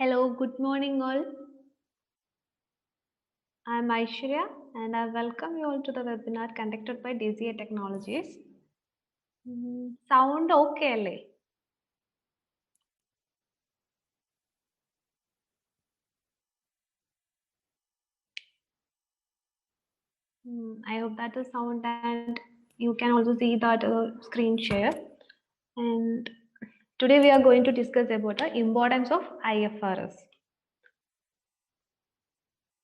Hello, good morning all. I'm Aishwarya and I welcome you all to the webinar conducted by DCA Technologies. Sound okay അല്ലേ? I hope that is sound and you can also see that screen share. And today we are going to discuss about the importance of IFRS.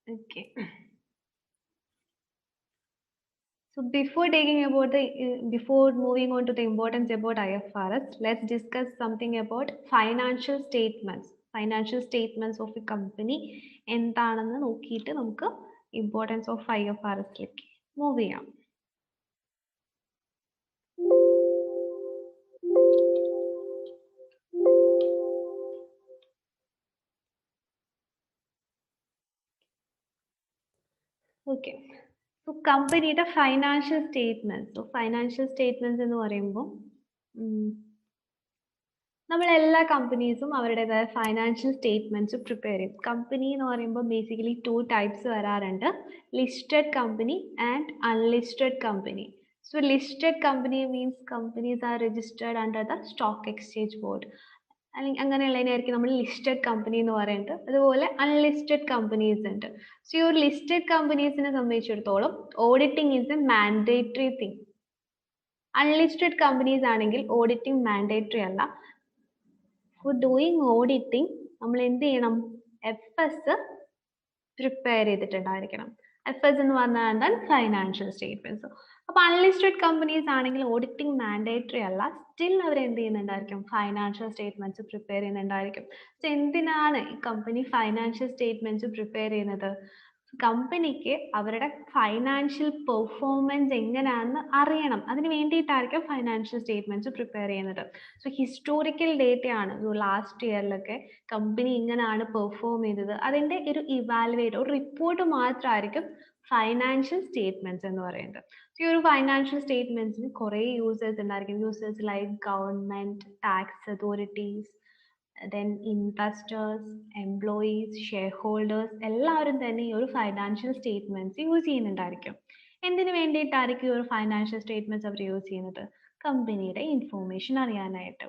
Okay. So before before moving on to the importance about IFRS, let's discuss something about financial statements. Financial statements of a company എന്താണെന്ന് നോക്കിയിട്ട് നമുക്ക് importance of IFRS lake move ചെയ്യാം. Okay. So കമ്പനിയുടെ financial statements financial statements എന്ന് പറയുമ്പോൾ നമ്മളെല്ലാ കമ്പനീസും അവരുടേതായ financial statements prepare ചെയ്യും. കമ്പനി എന്ന് പറയുമ്പോൾ ബേസിക്കലി 2 ടൈപ്സ് വരാറുണ്ട്, listed company and unlisted company. So listed company means companies R registered under the stock exchange board, അല്ലെങ്കിൽ അങ്ങനെയുള്ളതിനായിരിക്കും നമ്മൾ ലിസ്റ്റഡ് കമ്പനി എന്ന് പറയുന്നത്. അതുപോലെ അൺലിസ്റ്റഡ് കമ്പനീസ് ഉണ്ട്. സോ ഈ ഒരു ലിസ്റ്റഡ് കമ്പനീസിനെ സംബന്ധിച്ചിടത്തോളം auditing is A mandatory thing. Unlisted companies ആണെങ്കിൽ ഓഡിറ്റിംഗ് മാൻഡേറ്ററി അല്ല. ഫോർ ഡൂയിങ് ഓഡിറ്റിംഗ് നമ്മൾ എന്ത് ചെയ്യണം? FS prepare ചെയ്തിട്ടുണ്ടായിരിക്കണം. FS എന്ന് പറഞ്ഞാൽ എന്താണ്? Financial statements. അപ്പൊ അൺലിസ്റ്റഡ് കമ്പനീസ് ആണെങ്കിൽ ഓഡിറ്റിംഗ് മാൻഡേറ്ററി അല്ല, സ്റ്റിൽ അവർ എന്ത് ചെയ്യുന്നുണ്ടായിരിക്കും? ഫൈനാൻഷ്യൽ സ്റ്റേറ്റ്മെന്റ്സ് പ്രിപ്പയർ ചെയ്യുന്നുണ്ടായിരിക്കും. സോ എന്തിനാണ് ഈ കമ്പനി ഫൈനാൻഷ്യൽ സ്റ്റേറ്റ്മെന്റ്സ് പ്രിപ്പയർ ചെയ്യുന്നത്? കമ്പനിക്ക് അവരുടെ ഫൈനാൻഷ്യൽ പെർഫോമൻസ് എങ്ങനെയാണെന്ന് അറിയണം. അതിന് വേണ്ടിയിട്ടായിരിക്കും ഫൈനാൻഷ്യൽ സ്റ്റേറ്റ്മെന്റ്സ് പ്രിപ്പയർ ചെയ്യുന്നത്. സോ ഹിസ്റ്റോറിക്കൽ ഡേറ്റയാണ് ലാസ്റ്റ് ഇയറിലൊക്കെ കമ്പനി ഇങ്ങനെയാണ് പെർഫോം ചെയ്തത്, അതിന്റെ ഒരു ഇവാലുവേറ്റ് ഒരു റിപ്പോർട്ട് മാത്രമായിരിക്കും ഫൈനാൻഷ്യൽ സ്റ്റേറ്റ്മെന്റ്സ് എന്ന് പറയുന്നത്. ഈ ഒരു ഫൈനാൻഷ്യൽ സ്റ്റേറ്റ്മെന്റ്സിന് കുറേ യൂസേഴ്സ് ഉണ്ടായിരിക്കും. Users like government, tax authorities, then investors, employees, shareholders എല്ലാവരും തന്നെ ഈ ഒരു ഫൈനാൻഷ്യൽ സ്റ്റേറ്റ്മെന്റ്സ് യൂസ് ചെയ്യുന്നുണ്ടായിരിക്കും. എന്തിനു വേണ്ടിയിട്ടായിരിക്കും ഈ ഒരു ഫൈനാൻഷ്യൽ സ്റ്റേറ്റ്മെന്റ്സ് അവർ യൂസ് ചെയ്യുന്നത്? കമ്പനിയുടെ ഇൻഫോർമേഷൻ അറിയാനായിട്ട്.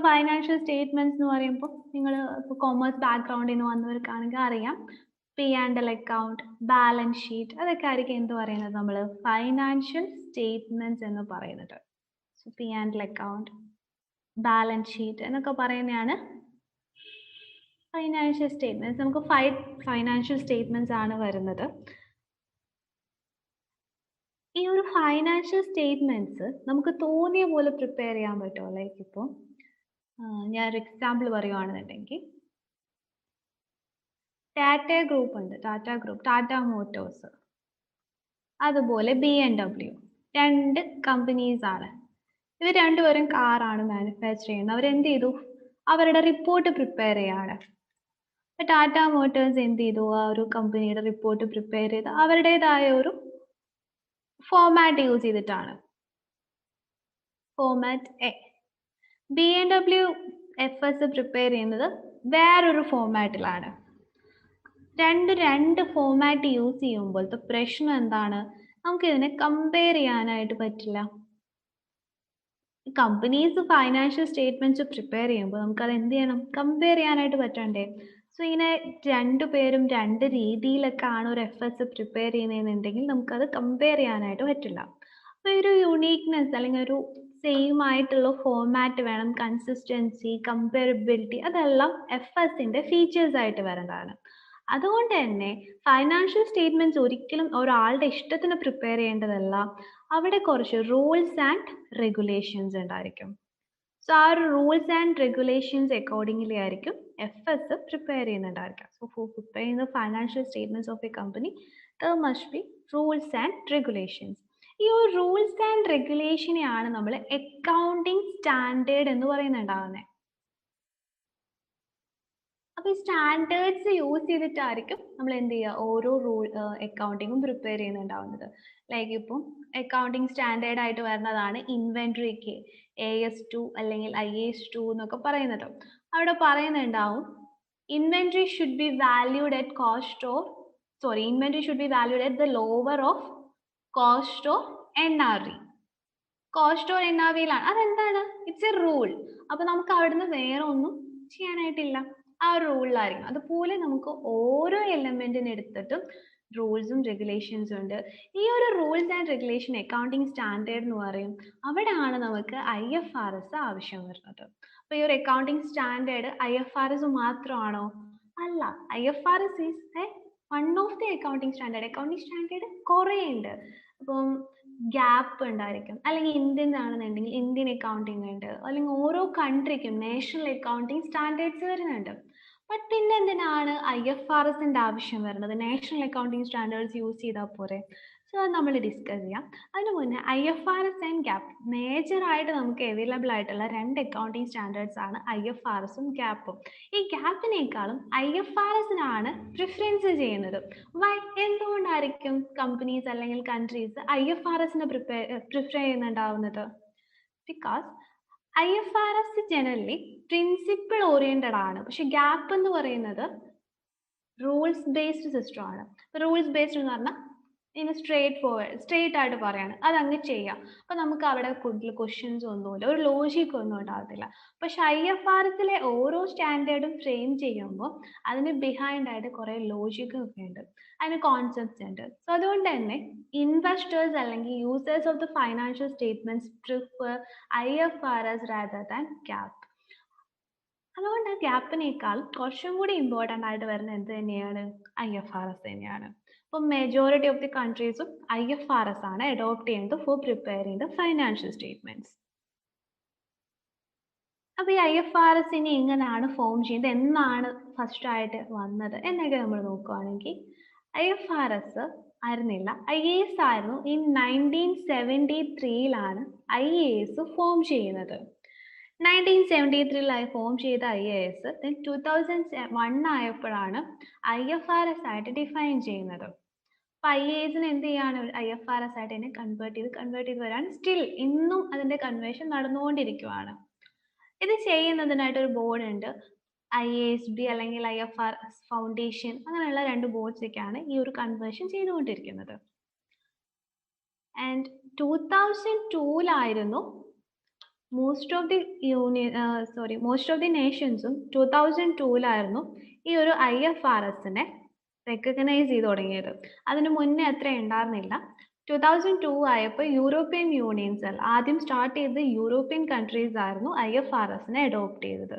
ഫൈനാൻഷ്യൽ സ്റ്റേറ്റ്മെന്റ്സ് എന്ന് പറയുമ്പോൾ നിങ്ങൾ ഇപ്പോൾ കോമേഴ്സ് ബാക്ക്ഗ്രൗണ്ടിൽ നിന്ന് വന്നവർക്കാണെങ്കിൽ അറിയാം, P&L അക്കൗണ്ട്, ബാലൻസ് ഷീറ്റ്, അതൊക്കെ ആയിരിക്കും എന്ത് പറയുന്നത്? നമ്മൾ ഫൈനാൻഷ്യൽ സ്റ്റേറ്റ്മെന്റ്സ് എന്ന് പറയുന്നത്. So P&L account, balance sheet എന്നൊക്കെ പറയുന്നതാണ് ഫൈനാൻഷ്യൽ സ്റ്റേറ്റ്മെന്റ്സ്. നമുക്ക് 5 ഫൈനാൻഷ്യൽ സ്റ്റേറ്റ്മെന്റ്സ് ആണ് വരുന്നത്. ഈ ഒരു ഫൈനാൻഷ്യൽ സ്റ്റേറ്റ്മെന്റ്സ് നമുക്ക് തോന്നിയ പോലെ പ്രിപ്പയർ ചെയ്യാൻ പറ്റുമോ? ലൈക്ക് ഇപ്പോൾ ഞാൻ ഒരു എക്സാമ്പിൾ പറയുവാണെന്നുണ്ടെങ്കിൽ, ടാറ്റ ഗ്രൂപ്പ് ഉണ്ട്, ടാറ്റ മോട്ടോഴ്സ്, അതുപോലെ BMW, 2 കമ്പനീസ് ആണ്. ഇവർ രണ്ടുപേരും കാറാണ് മാനുഫാക്ചർ ചെയ്യുന്നത്. അവരെന്ത് ചെയ്തു? അവരുടെ റിപ്പോർട്ട് പ്രിപ്പയർ ചെയ്യാണ്. ടാറ്റ മോട്ടോഴ്സ് എന്ത് ചെയ്തു? ആ ഒരു കമ്പനിയുടെ റിപ്പോർട്ട് പ്രിപ്പയർ ചെയ്ത് അവരുടേതായ ഒരു ഫോമാറ്റ് യൂസ് ചെയ്തിട്ടാണ്, format A. BMW FS prepare ചെയ്യുന്നത് വേറൊരു ഫോമാറ്റിലാണ്. രണ്ട് ഫോമാറ്റ് യൂസ് ചെയ്യുമ്പോഴത്തെ പ്രശ്നം എന്താണ്? നമുക്ക് ഇതിനെ കമ്പയർ ചെയ്യാനായിട്ട് പറ്റില്ല. കമ്പനീസ് ഫൈനാൻഷ്യൽ സ്റ്റേറ്റ്മെന്റ്സ് പ്രിപ്പയർ ചെയ്യുമ്പോൾ നമുക്ക് അത് എന്ത് ചെയ്യണം? കമ്പയർ ചെയ്യാനായിട്ട് പറ്റണ്ടേ? സോ ഇങ്ങനെ രണ്ടുപേരും 2 രീതിയിലൊക്കെ ആണ് ഒരു FS പ്രിപ്പയർ ചെയ്യുന്നതെന്നുണ്ടെങ്കിൽ നമുക്കത് കമ്പയർ ചെയ്യാനായിട്ട് പറ്റില്ല. അപ്പോൾ ഒരു യുണീക്നെസ് അല്ലെങ്കിൽ ഒരു സെയിം ആയിട്ടുള്ള ഫോമാറ്റ് വേണം, കൺസിസ്റ്റൻസി, കമ്പയറബിലിറ്റി, അതെല്ലാം FSന്റെ ഫീച്ചേഴ്സ് ആയിട്ട് വരേണ്ടതാണ്. അതുകൊണ്ട് തന്നെ ഫൈനാൻഷ്യൽ സ്റ്റേറ്റ്മെന്റ്സ് ഒരിക്കലും ഒരാളുടെ ഇഷ്ടത്തിന് പ്രിപ്പയർ ചെയ്യേണ്ടതല്ല. അവിടെ കുറച്ച് റൂൾസ് ആൻഡ് റെഗുലേഷൻസ് ഉണ്ടായിരിക്കും. സോ ആ ഒരു റൂൾസ് ആൻഡ് റെഗുലേഷൻസ് അക്കോർഡിംഗ്ലി ആയിരിക്കും FS പ്രിപ്പയർ ചെയ്യുന്നുണ്ടായിരിക്കുക. So for preparing the financial statements of a company there must be rules and regulations. ഈ ഒരു റൂൾസ് ആൻഡ് റെഗുലേഷനെയാണ് നമ്മൾ അക്കൗണ്ടിങ് സ്റ്റാൻഡേർഡ് എന്ന് പറയുന്നുണ്ടാവുന്നത്. അപ്പൊ അപ്പോൾ ഈ സ്റ്റാൻഡേർഡ്സ് യൂസ് ചെയ്തിട്ടായിരിക്കും നമ്മൾ എന്ത് ചെയ്യുക, ഓരോ റൂൾ അക്കൗണ്ടിങ്ങും പ്രിപ്പയർ ചെയ്യുന്നുണ്ടാവുന്നത്. ലൈക്ക് ഇപ്പം അക്കൗണ്ടിങ് സ്റ്റാൻഡേർഡ് ആയിട്ട് വരുന്നതാണ് ഇൻവെൻട്രിക്ക് AS2 അല്ലെങ്കിൽ IAS2 എന്നൊക്കെ പറയുന്നത്. അവിടെ പറയുന്നുണ്ടാവും inventory should be valued at cost or inventory should be valued at the lower of cost or NRV. Cost or NRVയിലാണ്. അതെന്താണ്? It's a rule. അപ്പൊ നമുക്ക് അവിടുന്ന് വേറെ ഒന്നും ചെയ്യാനായിട്ടില്ല, ആ ഒരു റൂളിലായിരിക്കും. അതുപോലെ നമുക്ക് ഓരോ എലമെന്റിന് എടുത്തിട്ടും റൂൾസും റെഗുലേഷൻസും ഉണ്ട്. ഈ ഒരു rules and regulation accounting standard എന്ന് പറയും. അവിടെയാണ് നമുക്ക് IFRS ആവശ്യം വരുന്നത്. അപ്പൊ ഈ ഒരു അക്കൗണ്ടിങ് സ്റ്റാൻഡേർഡ് IFRS മാത്രമാണോ? അല്ല. IFRS is A one of the accounting standard. Accounting standard കുറേ ഉണ്ട്. അപ്പം ഗ്യാപ്പ് ഉണ്ടായിരിക്കും, അല്ലെങ്കിൽ ഇന്ത്യൻ ആണെന്നുണ്ടെങ്കിൽ ഇന്ത്യൻ അക്കൗണ്ടിങ് ഉണ്ട്, അല്ലെങ്കിൽ ഓരോ കൺട്രിക്കും നാഷണൽ അക്കൗണ്ടിങ് സ്റ്റാൻഡേർഡ്സ് വരുന്നുണ്ട്. ബട്ട് പിന്നെ എന്തിനാണ് IFRSന്റെ ആവശ്യം വരുന്നത്? നാഷണൽ അക്കൗണ്ടിങ് സ്റ്റാൻഡേർഡ്സ് യൂസ് ചെയ്താൽ പോരെ? സോ അത് നമ്മൾ ഡിസ്കസ് ചെയ്യാം. അതിന് മുന്നേ IFRS ആൻഡ് ഗ്യാപ്പ് മേജർ ആയിട്ട് നമുക്ക് അവൈലബിൾ ആയിട്ടുള്ള രണ്ട് അക്കൗണ്ടിങ് സ്റ്റാൻഡേർഡ്സ് ആണ് IFRSും ഗ്യാപ്പും. ഈ ഗ്യാപ്പിനേക്കാളും IFRSനാണ് പ്രിഫറൻസ് ചെയ്യുന്നത്. വൈ? എന്തുകൊണ്ടായിരിക്കും കമ്പനീസ് അല്ലെങ്കിൽ കൺട്രീസ് IFRSനെ പ്രിഫർ ചെയ്യുന്നുണ്ടാവുന്നത്? Because IFRS generally principle oriented ആണ്, പക്ഷെ ഗ്യാപ്പ് എന്ന് പറയുന്നത് റൂൾസ് ബേസ്ഡ് സിസ്റ്റം ആണ്. റൂൾസ് ബേസ്ഡ് എന്ന് പറഞ്ഞാൽ ഇനി സ്ട്രേറ്റ് ആയിട്ട് പറയാണ്, അതങ്ങ് ചെയ്യാം. അപ്പൊ നമുക്ക് അവിടെ കൂടുതൽ ക്വസ്റ്റ്യൻസ് ഒന്നുമില്ല, ഒരു ലോജിക് ഒന്നും ഉണ്ടാകത്തില്ല. പക്ഷെ IFRSലെ ഓരോ സ്റ്റാൻഡേർഡും ഫ്രെയിം ചെയ്യുമ്പോൾ അതിന് ബിഹൈൻഡ് ആയിട്ട് കുറെ ലോജിക് ഒക്കെ ഉണ്ട്, അതിന് കോൺസെപ്റ്റ്സ് ഉണ്ട്. സോ അതുകൊണ്ട് തന്നെ ഇൻവെസ്റ്റേഴ്സ് അല്ലെങ്കിൽ users of the financial statements prefer IFRS rather than GAAP. അതുകൊണ്ട് ഗ്യാപ്പിനേക്കാൾ കുറച്ചും കൂടി ഇമ്പോർട്ടൻ്റ് ആയിട്ട് വരുന്ന എന്ത് തന്നെയാണ്? IFRS തന്നെയാണ്. അപ്പോൾ മെജോറിറ്റി ഓഫ് ദി കൺട്രീസും IFRS ആണ് അഡോപ്റ്റ് ചെയ്യുന്നത് four preparing the financial statements. അപ്പോൾ ഈ IFRS ഇനി എങ്ങനെയാണ് ഫോം ചെയ്യുന്നത്, എന്നാണ് ഫസ്റ്റ് ആയിട്ട് വന്നത് എന്നൊക്കെ നമ്മൾ നോക്കുകയാണെങ്കിൽ IFRS ആയിരുന്നില്ല, IAS ആയിരുന്നു. ഈ 1973 IAS ഫോം ചെയ്യുന്നത്. 1973 ഫോം ചെയ്ത IAS 2001 ആയപ്പോഴാണ് IFRS ആയിട്ട് ഡിഫൈൻ ചെയ്യുന്നത്. അപ്പൊ IASന് എന്ത് ചെയ്യാണ്? IFRS ആയിട്ട് തന്നെ കൺവേർട്ട് ചെയ്ത് വരാൻ സ്റ്റിൽ ഇന്നും അതിന്റെ കൺവേർഷൻ നടന്നുകൊണ്ടിരിക്കുകയാണ്. ഇത് ചെയ്യുന്നതിനായിട്ട് ഒരു ബോർഡ് ഉണ്ട്, IASB അല്ലെങ്കിൽ IFRS ഫൗണ്ടേഷൻ, അങ്ങനെയുള്ള രണ്ട് ബോർഡ്സ് ഒക്കെയാണ് ഈ ഒരു കൺവേർഷൻ ചെയ്തുകൊണ്ടിരിക്കുന്നത്. ആൻഡ് 2002 മോസ്റ്റ് ഓഫ് ദി നേഷൻസും 2002 ഈ ഒരു IFRSനെ റെക്കഗ്നൈസ് ചെയ്ത് തുടങ്ങിയത്. അതിന് മുന്നേ അത്ര ഉണ്ടായിരുന്നില്ല. 2002 ആയപ്പോൾ യൂറോപ്യൻ യൂണിയൻസ് ആദ്യം സ്റ്റാർട്ട് ചെയ്ത് യൂറോപ്യൻ കൺട്രീസ് ആയിരുന്നു IFRSനെ അഡോപ്റ്റ് ചെയ്തത്.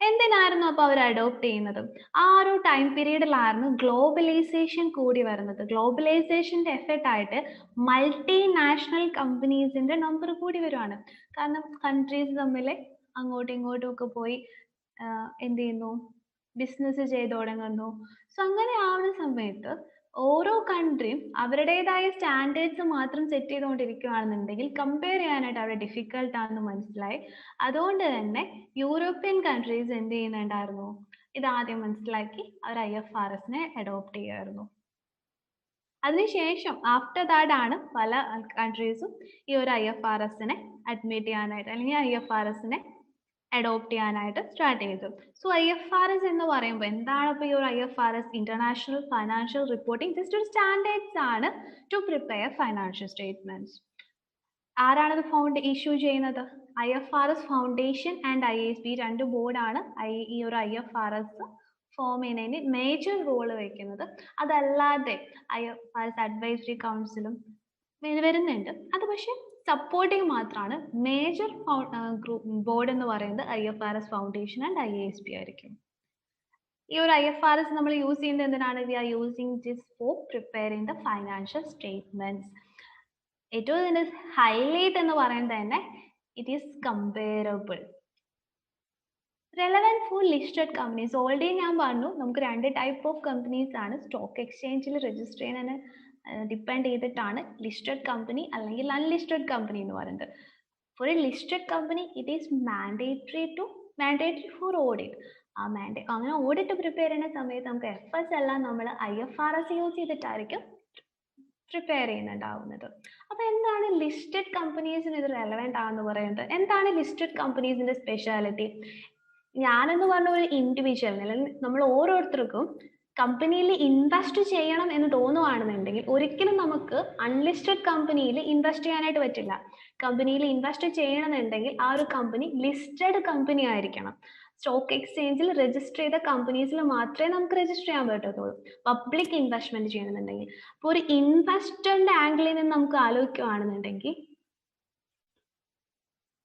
എന്തിനായിരുന്നു അപ്പോൾ അവർ അഡോപ്റ്റ് ചെയ്യുന്നത്? ആ ഒരു ടൈം പീരീഡിലായിരുന്നു ഗ്ലോബലൈസേഷൻ കൂടി വരുന്നത്. ഗ്ലോബലൈസേഷന്റെ എഫക്റ്റ് ആയിട്ട് മൾട്ടിനാഷണൽ കമ്പനീസിന്റെ നമ്പർ കൂടി വരുവാണ്. കാരണം കൺട്രീസ് തമ്മിൽ അങ്ങോട്ടും ഇങ്ങോട്ടും ഒക്കെ പോയി എന്ത് ചെയ്യുന്നു, ബിസിനസ് ചെയ്തു തുടങ്ങുന്നു. സോ അങ്ങനെ ആവുന്ന സമയത്ത് ഓരോ കൺട്രിയും അവരുടേതായ സ്റ്റാൻഡേർഡ്സ് മാത്രം സെറ്റ് ചെയ്തുകൊണ്ടിരിക്കുകയാണെന്നുണ്ടെങ്കിൽ കമ്പയർ ചെയ്യാനായിട്ട് അവിടെ ഡിഫിക്കൽട്ട് ആണെന്ന് മനസ്സിലായി. അതുകൊണ്ട് തന്നെ യൂറോപ്യൻ കൺട്രീസ് എന്ത് ചെയ്യുന്നുണ്ടായിരുന്നു, ഇത് ആദ്യം മനസ്സിലാക്കി അവർ IFRSനെ അഡോപ്റ്റ് ചെയ്യുമായിരുന്നു. അതിനുശേഷം ആഫ്റ്റർ ദാറ്റ് ആണ് പല കൺട്രീസും ഈ ഒരു IFRSനെ അഡ്മിറ്റ് ചെയ്യാനായിട്ട് അല്ലെങ്കിൽ IFRSനെ അഡോപ്റ്റ് ചെയ്യാനായിട്ട് സ്റ്റാർട്ട് ചെയ്തു. സോ IFRS എന്ന് പറയുമ്പോൾ എന്താണ് ഇപ്പോൾ ഈ ഒരു IFRS? International financial reporting just ഒരു സ്റ്റാൻഡേർഡ്സ് ആണ് ടു പ്രിപ്പയർ ഫൈനാൻഷ്യൽ സ്റ്റേറ്റ്മെന്റ്സ്. ആരാണത് ഇഷ്യൂ ചെയ്യുന്നത്? IFRS ഫൗണ്ടേഷൻ ആൻഡ് IASB രണ്ട് ബോർഡാണ് ഈ ഒരു IFRS ഫോം ചെയ്യുന്നതിന് മേജർ റോള് വയ്ക്കുന്നത്. അതല്ലാതെ IFRS അഡ്വൈസറി കൗൺസിലും വരുന്നുണ്ട്, അത് പക്ഷെ സപ്പോർട്ടിങ് മാത്രമാണ്. മേജർ ബോർഡ് എന്ന് പറയുന്നത് IFRS ഫൗണ്ടേഷൻ ആൻഡ് IASB ആയിരിക്കും. ഈ ഒരു IFRS നമ്മൾ യൂസ് ചെയ്യുന്നത് എന്തിനാണ്? We are using this for preparing the financial statements. ഏറ്റവും ഇതിന്റെ ഹൈലൈറ്റ് എന്ന് പറയുന്നത് തന്നെ it is comparable, relevant for listed companies. Already ഞാൻ പറഞ്ഞു നമുക്ക് രണ്ട് ടൈപ്പ് ഓഫ് കമ്പനീസ് ആണ് സ്റ്റോക്ക് എക്സ്ചേഞ്ചിൽ രജിസ്റ്റർ ചെയ്യുന്നതിന് ഡിപ്പെൻഡ് ചെയ്തിട്ടാണ് ലിസ്റ്റഡ് കമ്പനി അല്ലെങ്കിൽ അൺലിസ്റ്റഡ് കമ്പനി എന്ന് പറയുന്നത്. For a listed company it is mandatory for audit. ആ മാൻഡേറ്റ് അങ്ങനെ ഓഡിറ്റ് പ്രിപ്പയർ ചെയ്യുന്ന സമയത്ത് നമുക്ക് FS എല്ലാം നമ്മൾ IFRS യൂസ് ചെയ്തിട്ടായിരിക്കും പ്രിപ്പയർ ചെയ്യുന്നുണ്ടാവുന്നത്. അപ്പൊ എന്താണ് ലിസ്റ്റഡ് കമ്പനീസിന് ഇത് റെലവെന്റ് ആണെന്ന് പറയുന്നത്? എന്താണ് ലിസ്റ്റഡ് കമ്പനീസിന്റെ സ്പെഷ്യാലിറ്റി? ഞാനെന്ന് പറഞ്ഞ ഒരു ഇൻഡിവിജ്വലിന് അല്ലെങ്കിൽ നമ്മൾ ഓരോരുത്തർക്കും കമ്പനിയിൽ ഇൻവെസ്റ്റ് ചെയ്യണം എന്ന് തോന്നുവാണെന്നുണ്ടെങ്കിൽ ഒരിക്കലും നമുക്ക് അൺലിസ്റ്റഡ് കമ്പനിയിൽ ഇൻവെസ്റ്റ് ചെയ്യാനായിട്ട് പറ്റില്ല. കമ്പനിയിൽ ഇൻവെസ്റ്റ് ചെയ്യണമെന്നുണ്ടെങ്കിൽ ആ ഒരു കമ്പനി ലിസ്റ്റഡ് കമ്പനി ആയിരിക്കണം. സ്റ്റോക്ക് എക്സ്ചേഞ്ചിൽ രജിസ്റ്റർ ചെയ്ത കമ്പനീസിൽ മാത്രമേ നമുക്ക് രജിസ്റ്റർ ചെയ്യാൻ പറ്റത്തുള്ളൂ പബ്ലിക് ഇൻവെസ്റ്റ്മെന്റ് ചെയ്യണമെന്നുണ്ടെങ്കിൽ. അപ്പോൾ ഒരു ഇൻവെസ്റ്ററിന്റെ ആംഗിളിൽ നിന്ന് നമുക്ക് ആലോചിക്കുകയാണെന്നുണ്ടെങ്കിൽ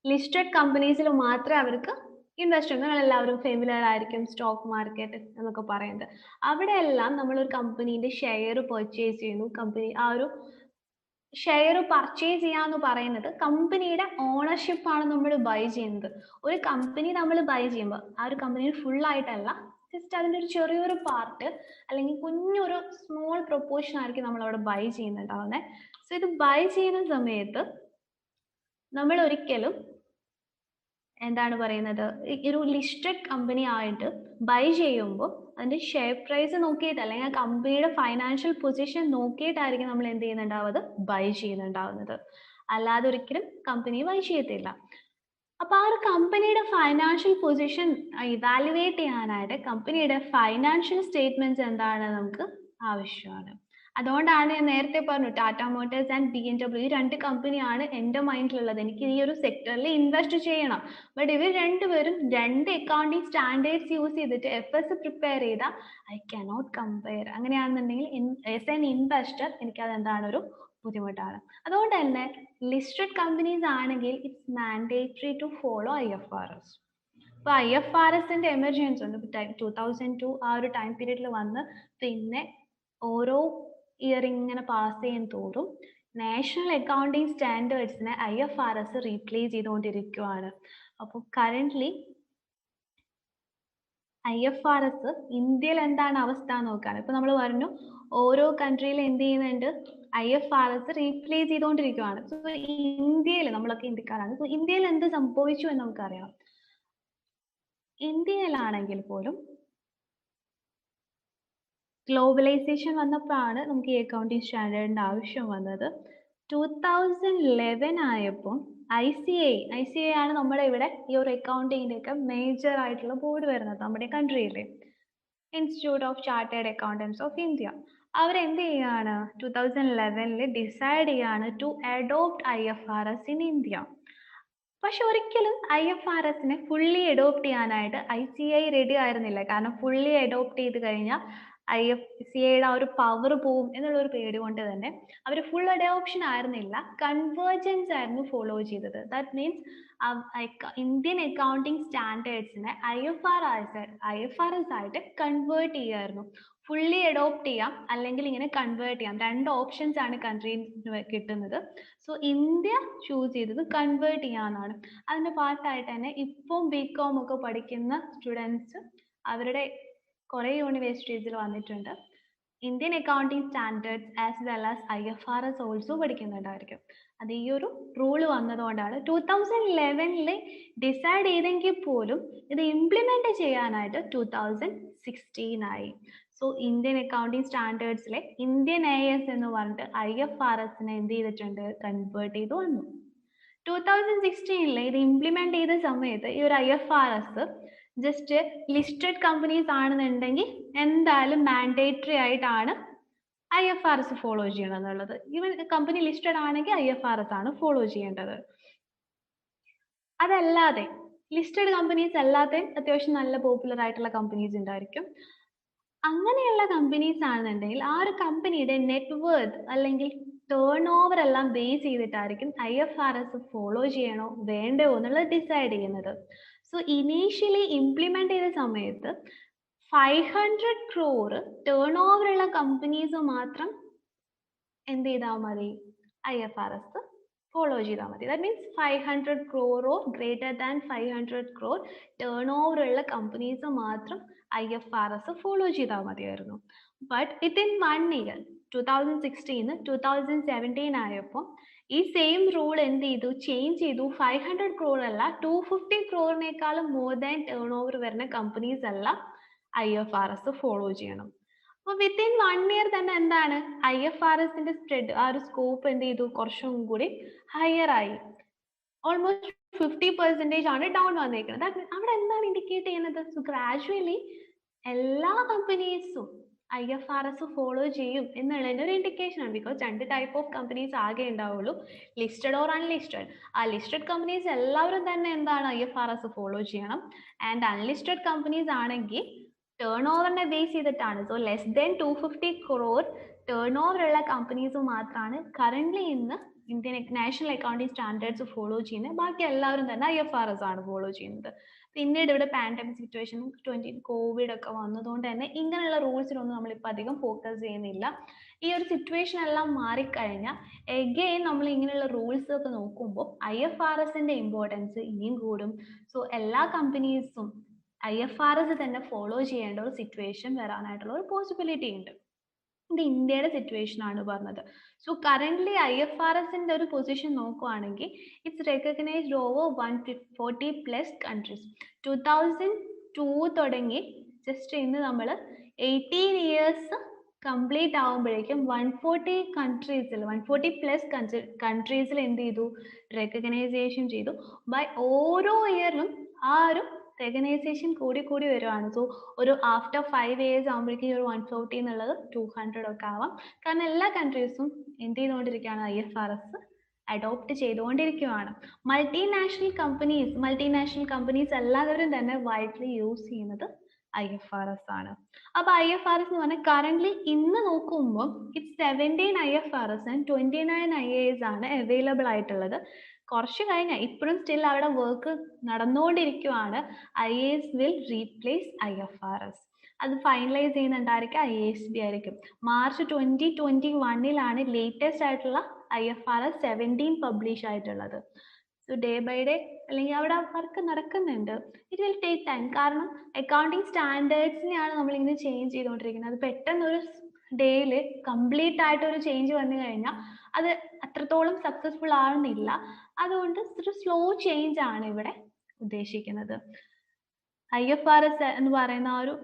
ലിസ്റ്റഡ് കമ്പനീസിൽ മാത്രമേ അവർക്ക് ഇൻവെസ്റ്റ് ചെയ്യുന്നത്. നിങ്ങൾ എല്ലാവരും ഫെമിലിയർ ആയിരിക്കും സ്റ്റോക്ക് മാർക്കറ്റ് എന്നൊക്കെ പറയുന്നത്. അവിടെയെല്ലാം നമ്മളൊരു കമ്പനീന്റെ ഷെയർ പർച്ചേസ് ചെയ്യുന്നു. കമ്പനി ആ ഒരു ഷെയർ പർച്ചേസ് ചെയ്യാന്ന് പറയുന്നത് കമ്പനിയുടെ ഓണർഷിപ്പ് ആണ് നമ്മൾ ബൈ ചെയ്യുന്നത്. ഒരു കമ്പനി നമ്മൾ ബൈ ചെയ്യുമ്പോൾ ആ ഒരു കമ്പനി ഫുൾ ആയിട്ടല്ല, ജസ്റ്റ് അതിൻ്റെ ഒരു ചെറിയൊരു പാർട്ട് അല്ലെങ്കിൽ കുഞ്ഞൊരു സ്മോൾ പ്രൊപ്പോർഷൻ ആയിരിക്കും നമ്മൾ അവിടെ ബൈ ചെയ്യുന്നുണ്ടാവുന്നത്. സോ ഇത് ബൈ ചെയ്യുന്ന സമയത്ത് നമ്മൾ ഒരിക്കലും എന്താണ് പറയുന്നത്, ഒരു ലിസ്റ്റഡ് കമ്പനി ആയിട്ട് ബൈ ചെയ്യുമ്പോൾ അതിന്റെ ഷെയർ പ്രൈസ് നോക്കിയിട്ട് അല്ലെങ്കിൽ ആ കമ്പനിയുടെ ഫൈനാൻഷ്യൽ പൊസിഷൻ നോക്കിയിട്ടായിരിക്കും നമ്മൾ എന്ത് ചെയ്യുന്നുണ്ടാവുന്നത്, ബൈ ചെയ്യുന്നുണ്ടാവുന്നത്. അല്ലാതെ ഒരിക്കലും കമ്പനി ബൈ ചെയ്യത്തില്ല. അപ്പൊ ആ ഒരു കമ്പനിയുടെ ഫൈനാൻഷ്യൽ പൊസിഷൻ ഇവാലുവേറ്റ് ചെയ്യാനായിട്ട് കമ്പനിയുടെ ഫൈനാൻഷ്യൽ സ്റ്റേറ്റ്മെന്റ്സ് എന്താണ് നമുക്ക് ആവശ്യമാണ്. അതുകൊണ്ടാണ് ഞാൻ നേരത്തെ പറഞ്ഞു ടാറ്റ മോട്ടോഴ്സ് ആൻഡ് BMW ഈ രണ്ട് കമ്പനിയാണ് എൻ്റെ മൈൻഡിലുള്ളത്. എനിക്ക് ഈ ഒരു സെക്ടറിൽ ഇൻവെസ്റ്റ് ചെയ്യണം. ബട്ട് ഇവർ രണ്ടുപേരും രണ്ട് അക്കൗണ്ടിങ് സ്റ്റാൻഡേർഡ്സ് യൂസ് ചെയ്തിട്ട് FS പ്രിപ്പയർ ചെയ്താൽ ഐ കനോട്ട് കമ്പയർ. അങ്ങനെയാണെന്നുണ്ടെങ്കിൽ ആസ് എൻ ഇൻവെസ്റ്റർ എനിക്കത് എന്താണ് ഒരു ബുദ്ധിമുട്ടാണ്. അതുകൊണ്ട് തന്നെ ലിസ്റ്റഡ് കമ്പനീസ് ആണെങ്കിൽ it's mandatory to follow IFRS. ഇപ്പൊ IFRSന്റെ എമർജൻസി ഉണ്ട്. 2002 ആ ഒരു ടൈം പീരീഡിൽ വന്ന് പിന്നെ ഓരോ ഇയർ ഇങ്ങനെ പാസ് ചെയ്യും തോറും നാഷണൽ അക്കൗണ്ടിങ് സ്റ്റാൻഡേർഡ്സിനെ IFRS റീപ്ലേസ് ചെയ്തുകൊണ്ടിരിക്കുകയാണ്. അപ്പോൾ കറന്റ്ലി IFRS ഇന്ത്യയിൽ എന്താണ് അവസ്ഥ നോക്കുകയാണ്. ഇപ്പൊ നമ്മൾ പറഞ്ഞു ഓരോ കൺട്രിയിൽ എന്ത് ചെയ്യുന്നുണ്ട്, IFRS റീപ്ലേസ് ചെയ്തുകൊണ്ടിരിക്കുകയാണ്. സോ ഇന്ത്യയിൽ നമ്മളൊക്കെ ഇന്ത്യക്കാരാണ്. സോ ഇന്ത്യയിൽ എന്ത് സംഭവിച്ചു എന്ന് നമുക്കറിയാം. ഇന്ത്യയിലാണെങ്കിൽ പോലും ഗ്ലോബലൈസേഷൻ വന്നപ്പോഴാണ് നമുക്ക് ഈ അക്കൗണ്ടിങ് സ്റ്റാൻഡേർഡിന്റെ ആവശ്യം വന്നത്. 2011 ആയപ്പോൾ ICAI ആണ് നമ്മുടെ ഇവിടെ ഈ ഒരു അക്കൗണ്ടിങ്ങിന്റെ ഒക്കെ മേജർ ആയിട്ടുള്ള ബോർഡ് വരുന്നത് നമ്മുടെ കൺട്രിയിലെ institute of chartered accountants of India. അവരെന്ത് ചെയ്യാണ്, 2011 ഡിസൈഡ് ചെയ്യാണ് to adopt IFRS in India. പക്ഷെ ഒരിക്കലും IFRSനെ ഫുള്ളി അഡോപ്റ്റ് ചെയ്യാനായിട്ട് ICAI റെഡി ആയിരുന്നില്ല. കാരണം ഫുള്ളി അഡോപ്റ്റ് ചെയ്ത് കഴിഞ്ഞാൽ IFCAIയുടെ ആ ഒരു പവർ പോവും എന്നുള്ള ഒരു പേടി കൊണ്ട് തന്നെ അവർ ഫുൾ അഡോപ്ഷൻ ആയിരുന്നില്ല, കൺവേർജൻസ് ആയിരുന്നു ഫോളോ ചെയ്തത്. ദാറ്റ് മീൻസ് ഇന്ത്യൻ അക്കൗണ്ടിങ് സ്റ്റാൻഡേർഡ്സിനെ IFRS ആയിട്ട് കൺവേർട്ട് ചെയ്യായിരുന്നു. ഫുള്ളി അഡോപ്റ്റ് ചെയ്യാം അല്ലെങ്കിൽ ഇങ്ങനെ കൺവേർട്ട് ചെയ്യാം, രണ്ട് ഓപ്ഷൻസ് ആണ് കൺട്രിയിൽ കിട്ടുന്നത്. സോ ഇന്ത്യ ചൂസ് ചെയ്തത് കൺവേർട്ട് ചെയ്യാനാണ്. അതിന്റെ പാർട്ടായിട്ട് തന്നെ ഇപ്പോൾ BCom ഒക്കെ പഠിക്കുന്ന സ്റ്റുഡൻസ് അവരുടെ കുറെ യൂണിവേഴ്സിറ്റീസിൽ വന്നിട്ടുണ്ട് Indian accounting standards as well as IFRS also പഠിക്കുന്നുണ്ടായിരിക്കും. അത് ഈ ഒരു റൂള് വന്നതുകൊണ്ടാണ് 2011 ഡിസൈഡ് ചെയ്തെങ്കിൽ പോലും ഇത് ഇംപ്ലിമെന്റ് ചെയ്യാനായിട്ട് 2016 ആയി. സോ ഇന്ത്യൻ അക്കൗണ്ടിങ് സ്റ്റാൻഡേർഡ്സിലെ ഇന്ത്യൻ AS എന്ന് പറഞ്ഞിട്ട് IFRSനെ എന്ത് ചെയ്തിട്ടുണ്ട്, കൺവേർട്ട് ചെയ്ത് വന്നു. 2016 ഇത് ഇംപ്ലിമെന്റ് ചെയ്ത സമയത്ത് ഈ ഒരു IFRS ജസ്റ്റ് ലിസ്റ്റഡ് കമ്പനീസ് ആണെന്നുണ്ടെങ്കിൽ എന്തായാലും മാൻഡേറ്ററി ആയിട്ടാണ് IFRS ഫോളോ ചെയ്യണം എന്നുള്ളത്. ഈവൻ കമ്പനി ലിസ്റ്റഡ് ആണെങ്കിൽ IFRS ആണ് ഫോളോ ചെയ്യേണ്ടത്. അതല്ലാതെ ലിസ്റ്റഡ് കമ്പനീസ് അല്ലാതെയും അത്യാവശ്യം നല്ല പോപ്പുലർ ആയിട്ടുള്ള കമ്പനീസ് ഉണ്ടായിരിക്കും. അങ്ങനെയുള്ള കമ്പനീസ് ആണെന്നുണ്ടെങ്കിൽ ആ ഒരു കമ്പനിയുടെ നെറ്റ് വർത്ത് അല്ലെങ്കിൽ ടേൺ ഓവർ എല്ലാം ബേസ് ചെയ്തിട്ടായിരിക്കും IFRS ഫോളോ ചെയ്യണോ വേണ്ടോ എന്നുള്ളത് ഡിസൈഡ് ചെയ്യുന്നത്. സോ ഇനീഷ്യലി ഇംപ്ലിമെന്റ് ചെയ്ത സമയത്ത് 500 crore ടേൺ ഓവർ ഉള്ള കമ്പനീസ് മാത്രം എന്ത് ചെയ്താൽ മതി, IFRS ഫോളോ ചെയ്താൽ മതി. That means 500 crore or greater than 500 crore turn over ഉള്ള കമ്പനീസ് മാത്രം IFRS ഫോളോ ചെയ്താൽ മതിയായിരുന്നു. ബട്ട് വിത്തിൻ 1 year 2016 2017 ആയപ്പോൾ ഈ സെയിം റൂൾ എന്ത് ചെയ്തു, ചേഞ്ച് ചെയ്തു. 500 crore അല്ല, 250 crore more than turn over വരുന്ന കമ്പനീസ് എല്ലാം IFRS ഫോളോ ചെയ്യണം. അപ്പോൾ വിത്തിൻ 1 year തന്നെ എന്താണ് IFRSന്റെ സ്പ്രെഡ്, ആ ഒരു സ്കോപ്പ് എന്ത് ചെയ്തു, കുറച്ചും കൂടി ഹയർ ആയി. ഓൾമോസ്റ്റ് 50% ആണ് ഡൗൺ വന്നേക്കുന്നത്. അവിടെ എന്താണ് ഇൻഡിക്കേറ്റ് ചെയ്യുന്നത്? സോ ഗ്രാജുവലി എല്ലാ കമ്പനീസും IFRS ഫോളോ ചെയ്യും എന്നുള്ളതിന്റെ ഒരു ഇൻഡിക്കേഷൻ ആണ്. ബിക്കോസ് 2 ടൈപ്പ് ഓഫ് കമ്പനീസ് ആകെ ഉണ്ടാവുള്ളൂ, ലിസ്റ്റഡ് ഓർ അൺലിസ്റ്റഡ്. ആ ലിസ്റ്റഡ് കമ്പനീസ് എല്ലാവരും തന്നെ എന്താണ് IFRS ഫോളോ ചെയ്യണം. ആൻഡ് അൺലിസ്റ്റഡ് കമ്പനീസ് ആണെങ്കിൽ ടേൺ ഓവറിനെ ബേസ് ചെയ്തിട്ടാണ്. So less than 250 crore turn over ഉള്ള കമ്പനീസ് മാത്രമാണ് കറന്റ് ഇന്ന് Indian national accounting standards follow ചെയ്യുന്നത്. ബാക്കി എല്ലാവരും തന്നെ IFRS ആണ് ഫോളോ ചെയ്യുന്നത്. പിന്നീട് ഇവിടെ പാൻഡമിക് സിറ്റുവേഷനും കോവിഡ് ഒക്കെ വന്നതുകൊണ്ട് തന്നെ ഇങ്ങനെയുള്ള റൂൾസിനൊന്നും നമ്മളിപ്പോൾ അധികം ഫോക്കസ് ചെയ്യുന്നില്ല. ഈ ഒരു സിറ്റുവേഷൻ എല്ലാം മാറിക്കഴിഞ്ഞാൽ എഗെയിൻ നമ്മൾ ഇങ്ങനെയുള്ള റൂൾസ് ഒക്കെ നോക്കുമ്പോൾ IFRSന്റെ ഇമ്പോർട്ടൻസ് ഇനിയും കൂടും. സോ എല്ലാ കമ്പനീസും IFRS തന്നെ ഫോളോ ചെയ്യേണ്ട ഒരു സിറ്റുവേഷൻ വരാനായിട്ടുള്ള ഒരു പോസിബിലിറ്റി ഉണ്ട്. ഇത് ഇന്ത്യയുടെ സിറ്റുവേഷൻ ആണ് പറഞ്ഞത്. സോ കറന്റ്ലി IFRSന്റെ ഒരു പൊസിഷൻ നോക്കുവാണെങ്കിൽ ഇറ്റ്സ് റെക്കഗ്നൈസ്ഡ് ഓവർ 140+ കൺട്രീസ്. 2002 തുടങ്ങി ജസ്റ്റ് ഇന്ന് നമ്മൾ 18 years കംപ്ലീറ്റ് ആവുമ്പോഴേക്കും 140 കൺട്രീസിൽ 140+ കൺട്രീസിൽ എന്ത് ചെയ്തു, റെക്കഗ്നൈസേഷൻ ചെയ്തു. ബൈ ഓരോ ഇയറിലും ആ ഒരു റെക്കഗ്നൈസേഷൻ കൂടി വരുവാണ്. സോ ഒരു ആഫ്റ്റർ 5 years ആകുമ്പോഴേക്കും ഒരു 140 എന്നുള്ളത് 200 ഒക്കെ ആവാം. കാരണം എല്ലാ കൺട്രീസും എന്ത് ചെയ്തുകൊണ്ടിരിക്കുകയാണ്, IFRS അഡോപ്റ്റ് ചെയ്തുകൊണ്ടിരിക്കുകയാണ്. മൾട്ടിനാഷണൽ കമ്പനീസ് എല്ലാവരും തന്നെ വൈഡ്ലി യൂസ് ചെയ്യുന്നത് IFRS ആണ്. അപ്പൊ IFRS എന്ന് പറഞ്ഞാൽ കറന്റ്ലി ഇന്ന് നോക്കുമ്പോൾ ഇറ്റ്സ് 17 IFRS ആൻഡ് 29 IAS ആണ് അവൈലബിൾ ആയിട്ടുള്ളത്. കുറച്ച് കഴിഞ്ഞാൽ ഇപ്പോഴും സ്റ്റിൽ അവിടെ വർക്ക് നടന്നുകൊണ്ടിരിക്കുകയാണ്. IAS will replace IFRS. അത് ഫൈനലൈസ് ചെയ്യുന്നുണ്ടായിരിക്കും IASB ആയിരിക്കും. മാർച്ച് 2021 ലേറ്റസ്റ്റ് ആയിട്ടുള്ള IFRS 17 പബ്ലിഷ് ആയിട്ടുള്ളത്. സോ ഡേ ബൈ ഡേ അല്ലെങ്കിൽ അവിടെ വർക്ക് നടക്കുന്നുണ്ട്. It will take time. കാരണം അക്കൗണ്ടിങ് സ്റ്റാൻഡേർഡ്സിനെയാണ് നമ്മളിങ്ങനെ ചേഞ്ച് ചെയ്തുകൊണ്ടിരിക്കുന്നത്. അത് പെട്ടെന്നൊരു ഡേയിൽ കംപ്ലീറ്റ് ആയിട്ട് ഒരു ചേഞ്ച് വന്നു കഴിഞ്ഞാൽ അത് അത്രത്തോളം സക്സസ്ഫുൾ ആവുന്നില്ല. അതുകൊണ്ട് ഒരു സ്ലോ ചേഞ്ച് ആണ് ഇവിടെ ഉദ്ദേശിക്കുന്നത്. IFRS എന്ന് പറയുന്ന ആ ഒരു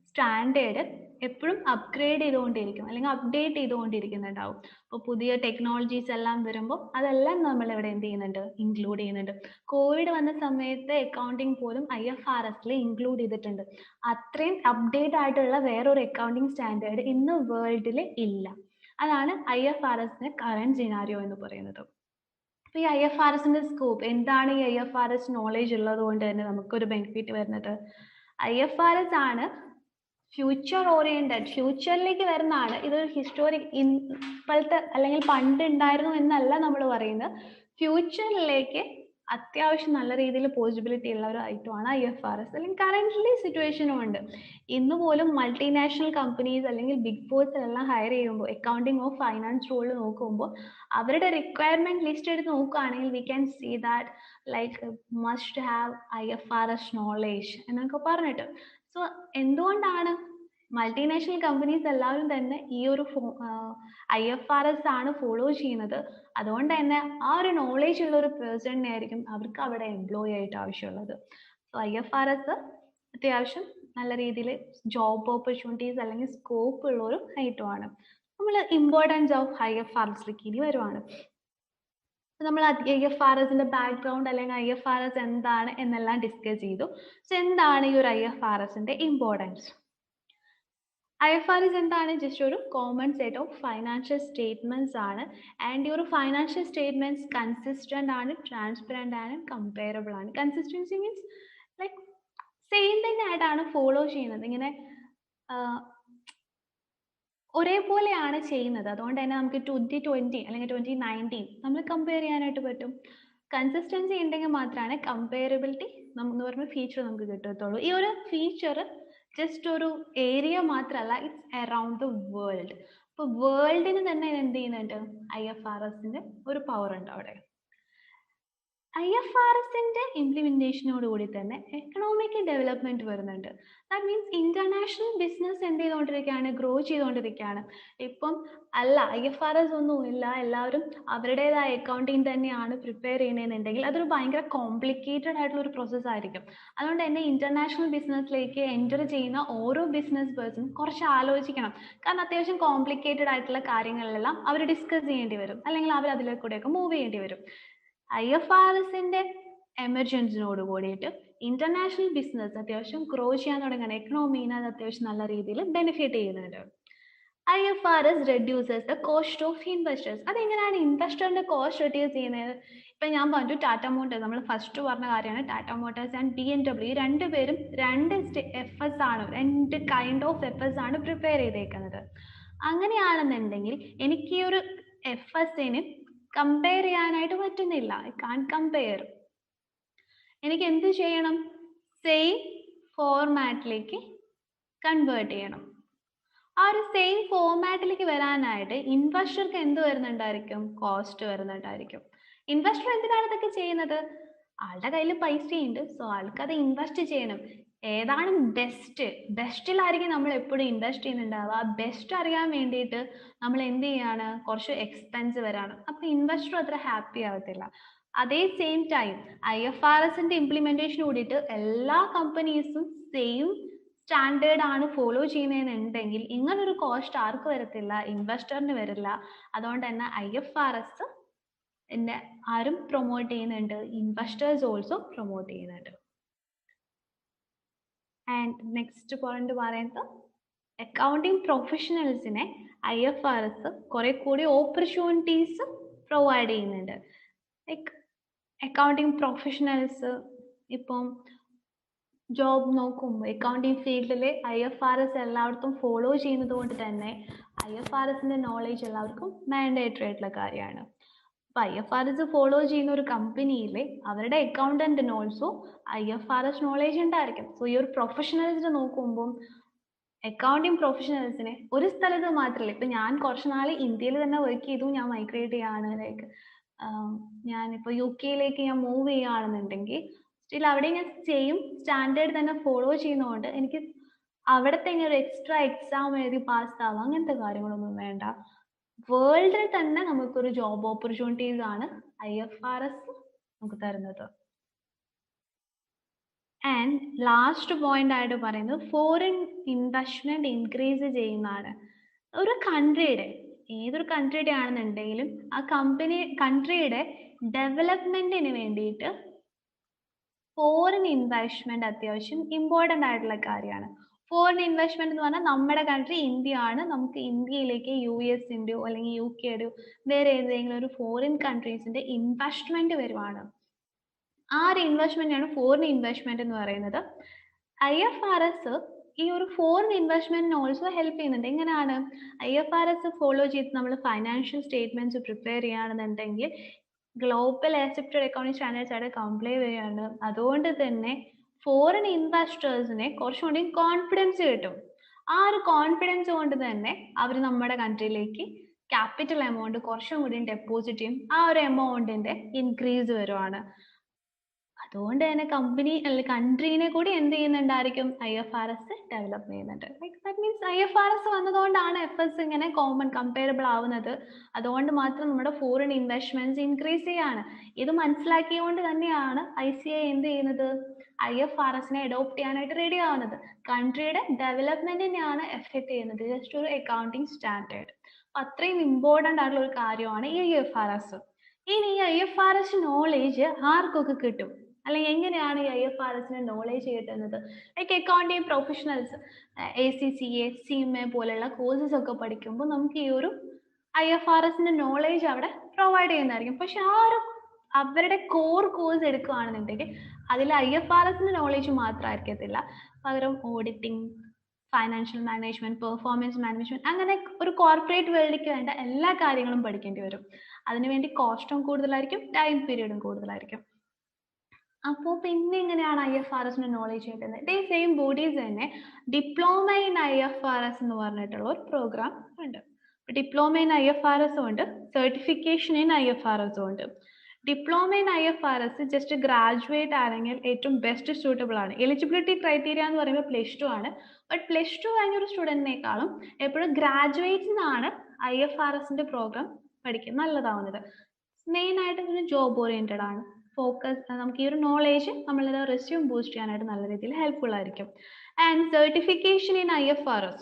സ്റ്റാൻഡേർഡ് എപ്പോഴും അപ്ഗ്രേഡ് ചെയ്തുകൊണ്ടിരിക്കും അല്ലെങ്കിൽ അപ്ഡേറ്റ് ചെയ്തുകൊണ്ടിരിക്കുന്നുണ്ടാവും. അപ്പോൾ പുതിയ ടെക്നോളജീസ് എല്ലാം വരുമ്പോൾ അതെല്ലാം നമ്മൾ ഇവിടെ എന്ത് ചെയ്യുന്നുണ്ട്, ഇൻക്ലൂഡ് ചെയ്യുന്നുണ്ട്. കോവിഡ് വന്ന സമയത്ത് അക്കൗണ്ടിങ് പോലും IFRSൽ ഇൻക്ലൂഡ് ചെയ്തിട്ടുണ്ട്. അത്രയും അപ്ഡേറ്റ് ആയിട്ടുള്ള വേറൊരു അക്കൗണ്ടിങ് സ്റ്റാൻഡേർഡ് ഇന്ന് വേൾഡിൽ ഇല്ല. അതാണ് IFRSന്റെ കറന്റ് സിനാരിയോ എന്ന് പറയുന്നത്. അപ്പോൾ ഈ IFRSന്റെ സ്കോപ്പ് എന്താണ്? ഈ IFRS നോളേജ് ഉള്ളത് കൊണ്ട് തന്നെ നമുക്കൊരു ബെനിഫിറ്റ് വരുന്നത്, IFRS ആണ് ഫ്യൂച്ചർ ഓറിയന്റഡ്, ഫ്യൂച്ചറിലേക്ക് വരുന്നതാണ്. ഇതൊരു ഹിസ്റ്റോറിക് ഇപ്പോഴത്തെ അല്ലെങ്കിൽ പണ്ട് ഉണ്ടായിരുന്നു എന്നല്ല നമ്മൾ പറയുന്നത്. ഫ്യൂച്ചറിലേക്ക് അത്യാവശ്യം നല്ല രീതിയിൽ പോസിബിലിറ്റി ഉള്ള ഒരു ഐറ്റമാണ് IFRS. അല്ലെങ്കിൽ കറന്റ്ലി സിറ്റുവേഷനും ഉണ്ട്. ഇന്ന് പോലും മൾട്ടിനാഷണൽ കമ്പനീസ് അല്ലെങ്കിൽ ബിഗ് ഫോഴ്സിലെല്ലാം ഹയർ ചെയ്യുമ്പോൾ അക്കൗണ്ടിങ് ഓഫ് ഫൈനാൻസ് റോൾ നോക്കുമ്പോൾ അവരുടെ റിക്വയർമെന്റ് ലിസ്റ്റ് എടുത്ത് നോക്കുകയാണെങ്കിൽ we can see that like must have IFRS knowledge എന്നൊക്കെ പറഞ്ഞിട്ട്. സോ എന്തുകൊണ്ടാണ് മൾട്ടിനാഷണൽ കമ്പനീസ് എല്ലാവരും തന്നെ ഈ ഒരു IFRS ആണ് ഫോളോ ചെയ്യുന്നത്? അതുകൊണ്ട് തന്നെ ആ ഒരു നോളേജ് ഉള്ള ഒരു പേഴ്സണിനെ ആയിരിക്കും അവർക്ക് അവിടെ എംപ്ലോയി ആയിട്ട് ആവശ്യമുള്ളത്. സോ IFRS അത്യാവശ്യം നല്ല രീതിയിൽ ജോബ് ഓപ്പർച്യൂണിറ്റീസ് അല്ലെങ്കിൽ സ്കോപ്പ് ഉള്ള ഒരു ഐറ്റമാണ്. നമ്മൾ ഇമ്പോർട്ടൻസ് ഓഫ് IFRSലേക്ക് ഇനി വരുവാണ്. നമ്മൾ IFRSന്റെ ബാക്ക്ഗ്രൗണ്ട് അല്ലെങ്കിൽ IFRS എന്താണ് എന്നെല്ലാം ഡിസ്കസ് ചെയ്തു. സോ എന്താണ് ഈ ഒരു IFRSന്റെ ഇമ്പോർട്ടൻസ്? IFRS എന്താണ്? ജസ്റ്റ് ഒരു common set of financial statements ആണ്. ആൻഡ് ഈ ഒരു ഫൈനാൻഷ്യൽ സ്റ്റേറ്റ്മെന്റ്സ് കൺസിസ്റ്റന്റ് ആണ്, ട്രാൻസ്പെറന്റ് ആണ്, കമ്പയറബിൾ ആണ്. കൺസിസ്റ്റൻസി മീൻസ് ലൈക്ക് സെയിം തന്നെ ആയിട്ടാണ് ഫോളോ ചെയ്യുന്നത്. ഇങ്ങനെ ഒരേപോലെയാണ് ചെയ്യുന്നത്. അതുകൊണ്ട് തന്നെ നമുക്ക് 2020 അല്ലെങ്കിൽ 2019 നമ്മൾ കമ്പയർ ചെയ്യാനായിട്ട് പറ്റും. കൺസിസ്റ്റൻസി ഉണ്ടെങ്കിൽ മാത്രമാണ് കമ്പയറബിലിറ്റി എന്ന് പറഞ്ഞ ഫീച്ചർ നമുക്ക് കിട്ടത്തുള്ളൂ. ഈ ഒരു ഫീച്ചർ ജസ്റ്റ് ഒരു ഏരിയ മാത്രമല്ല, ഇറ്റ്സ് അറൌണ്ട് ദ വേൾഡ്. അപ്പോൾ വേൾഡിന് തന്നെ എന്ത് ചെയ്യുന്നുണ്ട്? IFRSന്റെ ഒരു പവർ ഉണ്ട് അവിടെ. IFRSന്റെ ഇംപ്ലിമെന്റേഷനോടുകൂടി തന്നെ എക്കണോമിക് ഡെവലപ്മെന്റ് വരുന്നുണ്ട്. ദാറ്റ് മീൻസ് ഇന്റർനാഷണൽ ബിസിനസ് എന്ത് ചെയ്തുകൊണ്ടിരിക്കുകയാണ്, ഗ്രോ ചെയ്തുകൊണ്ടിരിക്കുകയാണ്. ഇപ്പം അല്ല IFRS ഒന്നുമില്ല, എല്ലാവരും അവരുടേതായ അക്കൗണ്ടിങ് തന്നെയാണ് പ്രിപ്പയർ ചെയ്യുന്നതെന്നുണ്ടെങ്കിൽ അതൊരു ഭയങ്കര കോംപ്ലിക്കേറ്റഡ് ആയിട്ടുള്ള ഒരു പ്രോസസ്സ് ആയിരിക്കും. അതുകൊണ്ട് തന്നെ ഇന്റർനാഷണൽ ബിസിനസ്സിലേക്ക് എൻ്റർ ചെയ്യുന്ന ഓരോ ബിസിനസ് പേഴ്സണും കുറച്ച് ആലോചിക്കണം. കാരണം അത്യാവശ്യം കോംപ്ലിക്കേറ്റഡ് ആയിട്ടുള്ള കാര്യങ്ങളിലെല്ലാം അവർ ഡിസ്കസ് ചെയ്യേണ്ടി വരും, അല്ലെങ്കിൽ അവർ അതിലേക്കൂടെയൊക്കെ മൂവ് ചെയ്യേണ്ടി വരും. IFRSന്റെ എമർജൻസിനോട് കൂടിയിട്ട് ഇന്റർനാഷണൽ ബിസിനസ് അത്യാവശ്യം ഗ്രോ ചെയ്യാൻ തുടങ്ങുകയാണ്. എക്കണോമീനെ അത് അത്യാവശ്യം നല്ല രീതിയിൽ ബെനിഫിറ്റ് ചെയ്യുന്നുണ്ട്. IFRS reduces the cost of investors. അതെങ്ങനെയാണ് ഇൻവെസ്റ്ററിന്റെ കോസ്റ്റ് റെഡ്യൂസ് ചെയ്യുന്നത്? ഇപ്പൊ ഞാൻ പറഞ്ഞു ടാറ്റ മോട്ടോഴ്സ്, നമ്മൾ ഫസ്റ്റ് പറഞ്ഞ കാര്യമാണ് ടാറ്റ മോട്ടോഴ്സ് ആൻഡ് BMW രണ്ടുപേരും രണ്ട് FS ആണ്, രണ്ട് കൈൻഡ് ഓഫ് FS ആണ് പ്രിപ്പയർ ചെയ്തേക്കുന്നത്. അങ്ങനെയാണെന്നുണ്ടെങ്കിൽ എനിക്ക് ഈ ഒരു FSന് കമ്പയർ ചെയ്യാനായിട്ട് പറ്റുന്നില്ല. I can't compare. എനിക്ക് എന്ത് ചെയ്യണം? സെയിം ഫോർമാറ്റിലേക്ക് കൺവേർട്ട് ചെയ്യണം. ആ ഒരു സെയിം ഫോർമാറ്റിലേക്ക് വരാനായിട്ട് ഇൻവെസ്റ്റർക്ക് എന്ത് വരുന്നുണ്ടായിരിക്കും? കോസ്റ്റ് വരുന്നുണ്ടായിരിക്കും. ഇൻവെസ്റ്റർ എന്തിനാണ് ഇതൊക്കെ ചെയ്യുന്നത്? ആളുടെ കയ്യിൽ പൈസയുണ്ട്, സോ ആൾക്ക് അത് ഇൻവെസ്റ്റ് ചെയ്യണം. ഏതാണ് ബെസ്റ്റിലായിരിക്കും നമ്മൾ എപ്പോഴും ഇൻവെസ്റ്റ് ചെയ്യുന്നുണ്ടാവുക. ആ ബെസ്റ്റ് അറിയാൻ വേണ്ടിയിട്ട് നമ്മൾ എന്ത് ചെയ്യാണ്? കുറച്ച് എക്സ്പെൻസ് വരാണ്. അപ്പൊ ഇൻവെസ്റ്റർ അത്ര ഹാപ്പി ആവത്തില്ല. അതേ സെയിം ടൈം IFRSന്റെ ഇംപ്ലിമെന്റേഷൻ കൂടിയിട്ട് എല്ലാ കമ്പനീസും സെയിം സ്റ്റാൻഡേർഡ് ആണ് ഫോളോ ചെയ്യുന്നതെന്നുണ്ടെങ്കിൽ ഇങ്ങനൊരു കോസ്റ്റ് ആർക്ക് വരത്തില്ല? ഇൻവെസ്റ്ററിന് വരില്ല. അതുകൊണ്ട് തന്നെ IFRS ആരും പ്രൊമോട്ട് ചെയ്യുന്നുണ്ട്, ഇൻവെസ്റ്റേഴ്സ് ഓൾസോ പ്രൊമോട്ട് ചെയ്യുന്നുണ്ട്. ആൻഡ് നെക്സ്റ്റ് പോയിന്റ് പറയുന്നത് അക്കൗണ്ടിങ് പ്രൊഫഷണൽസിനെ IFRS കുറെ കൂടി ഓപ്പർച്യൂണിറ്റീസ് പ്രൊവൈഡ് ചെയ്യുന്നുണ്ട്. ലൈക്ക് അക്കൗണ്ടിങ് പ്രൊഫഷണൽസ് ഇപ്പം ജോബ് നോക്കുമ്പോൾ അക്കൗണ്ടിങ് ഫീൽഡിൽ IFRS എല്ലായിടത്തും ഫോളോ ചെയ്യുന്നത് കൊണ്ട് തന്നെ IFRSന്റെ നോളേജ് എല്ലാവർക്കും മാൻഡേറ്ററി ആയിട്ടുള്ള കാര്യമാണ്. അപ്പൊ IFRS ഫോളോ ചെയ്യുന്ന ഒരു കമ്പനിയിൽ അവരുടെ അക്കൗണ്ടന്റിന് ഓൾസോ IFRS നോളേജ് ഉണ്ടായിരിക്കും. സോ ഈ ഒരു പ്രൊഫഷണൽസിനെ നോക്കുമ്പോൾ അക്കൗണ്ടിങ് പ്രൊഫഷണൽസിനെ ഒരു സ്ഥലത്ത് മാത്രമല്ല, ഇപ്പൊ ഞാൻ കുറച്ച് നാൾ ഇന്ത്യയിൽ തന്നെ വർക്ക് ചെയ്തു, ഞാൻ മൈഗ്രേറ്റ് ചെയ്യാണ്, ലൈക്ക് ഞാനിപ്പോൾ UK ഞാൻ മൂവ് ചെയ്യുകയാണെന്നുണ്ടെങ്കിൽ സ്റ്റിൽ അവിടെ ഞാൻ സെയിം സ്റ്റാൻഡേർഡ് തന്നെ ഫോളോ ചെയ്യുന്നതുകൊണ്ട് എനിക്ക് അവിടത്തെ ഇങ്ങനെ ഒരു എക്സ്ട്രാ എക്സാം എഴുതി പാസ് ആവാം, അങ്ങനത്തെ കാര്യങ്ങളൊന്നും വേണ്ട. വേൾഡിൽ തന്നെ നമുക്കൊരു ജോബ് ഓപ്പർച്യൂണിറ്റീസ് ആണ് IFRS നമുക്ക് തരുന്നത്. ആൻഡ് ലാസ്റ്റ് പോയിന്റ് ആയിട്ട് പറയുന്നത് ഫോറിൻ ഇൻവെസ്റ്റ്മെന്റ് ഇൻക്രീസ് ചെയ്യുന്നതാണ്. ഒരു കൺട്രിയുടെ, ഏതൊരു കൺട്രിയുടെ ആണെന്നുണ്ടെങ്കിലും ആ കൺട്രിയുടെ ഡെവലപ്മെന്റിന് വേണ്ടിയിട്ട് ഫോറിൻ ഇൻവെസ്റ്റ്മെന്റ് അത്യാവശ്യം ഇമ്പോർട്ടൻ്റ് ആയിട്ടുള്ള കാര്യമാണ്. ഫോറിൻ ഇൻവെസ്റ്റ്മെന്റ് എന്ന് പറഞ്ഞാൽ നമ്മുടെ കൺട്രി ഇന്ത്യ ആണ്, നമുക്ക് ഇന്ത്യയിലേക്ക് US-ൻ്റെയോ അല്ലെങ്കിൽ UK-യുടെയോ വേറെ ഏതെങ്കിലും ഒരു ഫോറിൻ കൺട്രീസിന്റെ ഇൻവെസ്റ്റ്മെന്റ് വരുവാണ്. ആ ഒരു ഇൻവെസ്റ്റ്മെന്റ് ആണ് ഫോറിൻ ഇൻവെസ്റ്റ്മെന്റ് എന്ന് പറയുന്നത്. IFRS ഈ ഒരു ഫോറിൻ ഇൻവെസ്റ്റ്മെന്റിന് ഓൾസോ ഹെൽപ്പ് ചെയ്യുന്നുണ്ട്. എങ്ങനെയാണ്? IFRS ഫോളോ ചെയ്ത് നമ്മൾ ഫൈനാൻഷ്യൽ സ്റ്റേറ്റ്മെന്റ്സ് പ്രിപ്പയർ ചെയ്യുകയാണെന്നുണ്ടെങ്കിൽ ഗ്ലോബൽ അക്സെപ്റ്റഡ് അക്കൗണ്ടിങ് സ്റ്റാൻഡേർഡ്സ് ആയിട്ട് കംപ്ലൈ ചെയ്യുകയാണ്. അതുകൊണ്ട് തന്നെ ഫോറിൻ ഇൻവെസ്റ്റേഴ്സിനെ കുറച്ചുകൂടി കോൺഫിഡൻസ് കിട്ടും. ആ ഒരു കോൺഫിഡൻസ് കൊണ്ട് തന്നെ അവർ നമ്മുടെ കൺട്രിയിലേക്ക് ക്യാപിറ്റൽ എമൗണ്ട് കുറച്ചും കൂടി ഡെപ്പോസിറ്റ് ചെയ്യും. ആ ഒരു എമൗണ്ടിന്റെ ഇൻക്രീസ് വരുവാണ്. അതുകൊണ്ട് തന്നെ കമ്പനി അല്ലെങ്കിൽ കൺട്രീനെ കൂടി എന്ത് ചെയ്യുന്നുണ്ടായിരിക്കും? IFRS ഡെവലപ്പ് ചെയ്യുന്നുണ്ട്. ദാറ്റ് മീൻസ് IFRS വന്നതുകൊണ്ടാണ് FS ഇങ്ങനെ കോമൺ കമ്പയറബിൾ ആവുന്നത്. അതുകൊണ്ട് മാത്രം നമ്മുടെ ഫോറിൻ ഇൻവെസ്റ്റ്മെന്റ്സ് ഇൻക്രീസ് ചെയ്യാണ്. ഇത് മനസ്സിലാക്കിയതുകൊണ്ട് തന്നെയാണ് ICAI എന്ത് ചെയ്യുന്നത്? IFRSനെ അഡോപ്റ്റ് ചെയ്യാനായിട്ട് റെഡി ആവുന്നത്. കൺട്രിയുടെ ഡെവലപ്മെന്റിനെയാണ് എഫക്ട് ചെയ്യുന്നത്, ജസ്റ്റ് ഒരു അക്കൗണ്ടിങ് സ്റ്റാൻഡേർഡ്. അത്രയും ഇമ്പോർട്ടൻ്റ് ആയിട്ടുള്ള ഒരു കാര്യമാണ് ഈ IFRS. ഇനി ഈ IFRS നോളേജ് ആർക്കൊക്കെ കിട്ടും, അല്ലെങ്കിൽ എങ്ങനെയാണ് ഈ IFRSന്റെ നോളേജ് കിട്ടുന്നത്? Like accounting professionals ACCA, CMA പോലെയുള്ള കോഴ്സസ് ഒക്കെ പഠിക്കുമ്പോൾ നമുക്ക് ഈ ഒരു IFRSന്റെ നോളേജ് അവിടെ പ്രൊവൈഡ് ചെയ്യുന്നതായിരിക്കും. പക്ഷെ ആ ഒരു അവരുടെ കോർ കോഴ്സ് എടുക്കുകയാണെന്നുണ്ടെങ്കിൽ അതിൽ IFRSന്റെ നോളേജ് മാത്രമായിരിക്കത്തില്ല, പകരം auditing, financial management, performance management, അങ്ങനെ ഒരു കോർപ്പറേറ്റ് വേൾഡിലേക്ക് വേണ്ട എല്ലാ കാര്യങ്ങളും പഠിക്കേണ്ടി വരും. അതിനുവേണ്ടി കോസ്റ്റും കൂടുതലായിരിക്കും, ടൈം പീരീഡും കൂടുതലായിരിക്കും. അപ്പോൾ പിന്നെ എങ്ങനെയാണ് IFRSന്റെ നോളേജ് കിട്ടുന്നത്? ഇതേ സെയിം ബോഡീസ് തന്നെ ഡിപ്ലോമ ഇൻ IFRS എന്ന് പറഞ്ഞിട്ടുള്ള ഒരു പ്രോഗ്രാം ഉണ്ട്. ഡിപ്ലോമ ഇൻ IFRS ഉണ്ട്, സർട്ടിഫിക്കേഷൻ ഇൻ IFRS ഉണ്ട്. Diploma in IFRS just graduate ആണെങ്കിൽ ഏറ്റവും ബെസ്റ്റ് സ്യൂട്ടബിൾ ആണ്. എലിജിബിലിറ്റി ക്രൈറ്റീരിയ എന്ന് പറയുമ്പോൾ +2 ആണ്. ബട്ട് +2 കഴിഞ്ഞൊരു സ്റ്റുഡൻറ്റിനേക്കാളും എപ്പോഴും ഗ്രാജുവേറ്റ്സിനാണ് IFRSന്റെ പ്രോഗ്രാം പഠിക്കാൻ നല്ലതാവുന്നത്. മെയിൻ ആയിട്ട് ഇതിന് ജോബ് ഓറിയന്റഡ് ആണ്. ഫോക്കസ് നമുക്ക് ഈ ഒരു നോളേജ് നമ്മളുടെ റെസ്യൂം ബൂസ്റ്റ് ചെയ്യാനായിട്ട് നല്ല രീതിയിൽ ഹെൽപ്ഫുൾ ആയിരിക്കും. ആൻഡ് സർട്ടിഫിക്കേഷൻ ഇൻ IFRS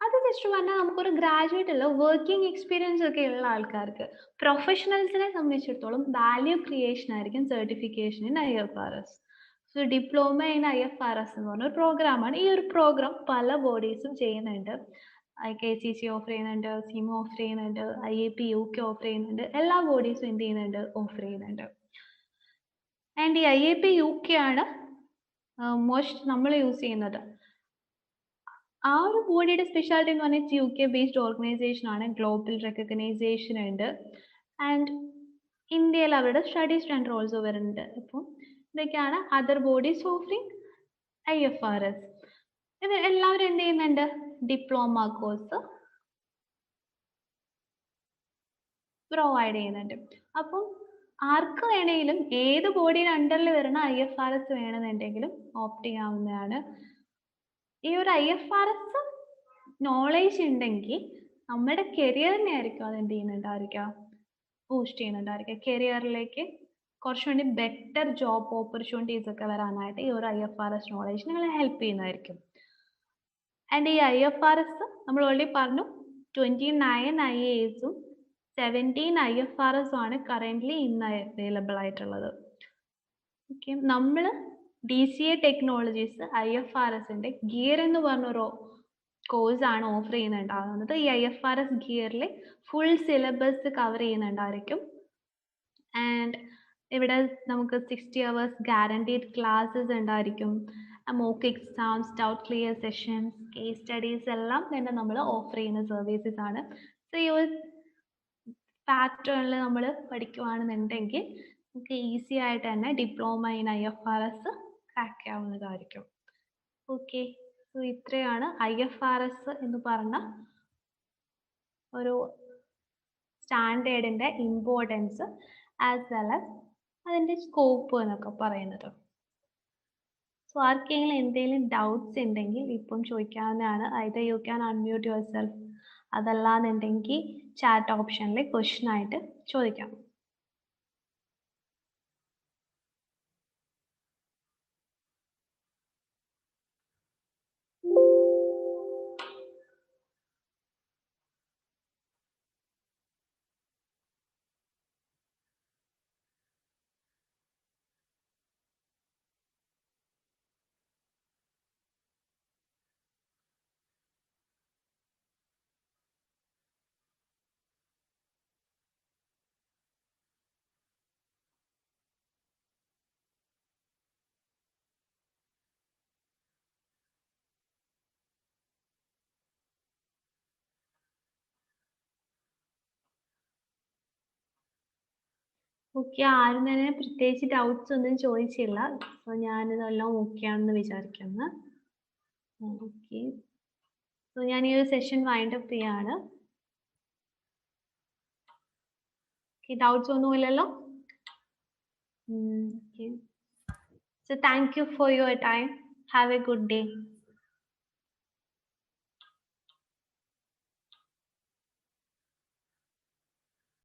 അത് ജസ്റ്റ് പറഞ്ഞാൽ നമുക്കൊരു ഗ്രാജുവേറ്റ് അല്ല, വർക്കിംഗ് എക്സ്പീരിയൻസ് ഒക്കെ ഉള്ള ആൾക്കാർക്ക്, പ്രൊഫഷണൽസിനെ സംബന്ധിച്ചിടത്തോളം വാല്യൂ ക്രിയേഷൻ ആയിരിക്കും certification in IFRS. So diploma in IFRS എന്ന് പറഞ്ഞ ഒരു പ്രോഗ്രാമാണ്. ഈ ഒരു പ്രോഗ്രാം പല ബോഡീസും ചെയ്യുന്നുണ്ട്. KCC ഓഫർ ചെയ്യുന്നുണ്ട്, സിമോ ഓഫർ ചെയ്യുന്നുണ്ട്, IAP UK ഓഫർ ചെയ്യുന്നുണ്ട്. എല്ലാ ബോഡീസും എന്ത് ചെയ്യുന്നുണ്ട്, ഓഫർ ചെയ്യുന്നുണ്ട്. ആൻഡ് ഈ IAP UK ആണ് മോസ്റ്റ് നമ്മൾ യൂസ് ചെയ്യുന്നത്. ആ ഒരു ബോഡിയുടെ സ്പെഷ്യാലിറ്റി എന്ന് പറഞ്ഞാൽ UK ബേസ്ഡ് ഓർഗനൈസേഷൻ ആണ്, ഗ്ലോബൽ റെക്കഗ്നൈസേഷൻ ഉണ്ട്, ആൻഡ് ഇന്ത്യയിൽ അവരുടെ സ്റ്റഡി സെന്റർ ഓൾസോ വരുന്നുണ്ട്. അപ്പം ഇതൊക്കെയാണ് അതർ ബോഡീസ് ഓഫറിങ് IFRS. ഇത് എല്ലാവരും എന്ത് ചെയ്യുന്നുണ്ട്, ഡിപ്ലോമ കോഴ്സ് പ്രൊവൈഡ് ചെയ്യുന്നുണ്ട്. അപ്പം ആർക്ക് വേണമെങ്കിലും ഏത് ബോഡിയുടെ അണ്ടറിൽ വരുന്ന IFRS വേണമെന്നുണ്ടെങ്കിലും ഓപ്റ്റ് ചെയ്യാവുന്നതാണ്. ഈ ഒരു IFRS നോളേജ് ഉണ്ടെങ്കിൽ നമ്മുടെ കരിയറിനെ ആയിരിക്കും അത് എന്ത് ചെയ്യുന്നുണ്ടായിരിക്കുക, ബൂസ്റ്റ് ചെയ്യുന്നുണ്ടായിരിക്കുക. കരിയറിലേക്ക് കുറച്ചുകൂടി ബെറ്റർ ജോബ് ഓപ്പർച്യൂണിറ്റീസ് ഒക്കെ വരാനായിട്ട് ഈ ഒരു IFRS നോളേജ് നിങ്ങളെ ഹെൽപ്പ് ചെയ്യുന്നതായിരിക്കും. ആൻഡ് ഈ IFRS നമ്മൾ ഓൾറെഡി പറഞ്ഞു 29 IASഉം 17 IFRS ആണ് കറൻ്റ്ലി ഇന്ന് അവൈലബിൾ ആയിട്ടുള്ളത്. ഓക്കെ, നമ്മൾ DCA ടെക്നോളജീസ് IFRSന്റെ ഗിയർ എന്ന് പറഞ്ഞൊരു കോഴ്സ് ആണ് ഓഫർ ചെയ്യുന്നുണ്ടാകുന്നത്. ഈ IFRS ഗിയറിൽ ഫുൾ സിലബസ് കവർ ചെയ്യുന്നുണ്ടായിരിക്കും. ആൻഡ് ഇവിടെ നമുക്ക് 60 hours ഗ്യാരണ്ടീഡ് ക്ലാസ്സസ് ഉണ്ടായിരിക്കും. Mock exams, doubt clear sessions, case studies എല്ലാം തന്നെ നമ്മൾ ഓഫർ ചെയ്യുന്ന സർവീസസ് ആണ്. സോ ഈ ഒരു പാറ്റേണിൽ നമ്മൾ പഠിക്കുകയാണെന്നുണ്ടെങ്കിൽ നമുക്ക് ഈസി ആയിട്ട് തന്നെ ഡിപ്ലോമ ഇൻ IFRS ക്രാക്ക് ചെയ്യാവുന്നതായിരിക്കും. ഓക്കെ, സോ ഇത്രയാണ് IFRS എന്ന് പറഞ്ഞ ഒരു സ്റ്റാൻഡേർഡിൻ്റെ ഇമ്പോർട്ടൻസ് ആസ് വെൽ ആസ് അതിൻ്റെ സ്കോപ്പ് എന്നൊക്കെ പറയുന്നത്. സോ ആർക്കെങ്കിലും എന്തെങ്കിലും ഡൗട്ട്സ് ഉണ്ടെങ്കിൽ ഇപ്പം ചോദിക്കാവുന്നതാണ്. Either you can unmute yourself, അതല്ലാന്നുണ്ടെങ്കിൽ ചാറ്റ് ഓപ്ഷനിൽ ക്വസ്റ്റ്യൻ ആയിട്ട് ചോദിക്കാം. ഓക്കെ, ആരും തന്നെ പ്രത്യേകിച്ച് ഡൗട്ട്സ് ഒന്നും ചോദിച്ചില്ല. സോ ഞാനിതെല്ലാം ഓക്കെ ആണെന്ന് വിചാരിക്കുന്നു. ഓക്കെ, സോ ഞാൻ ഈ ഒരു സെഷൻ വൈൻഡ് അപ്പ് ചെയ്യാണ്. ഡൗട്ട്സ് ഒന്നുമില്ലല്ലോ? Okay. So thank you for your time. Have a good day.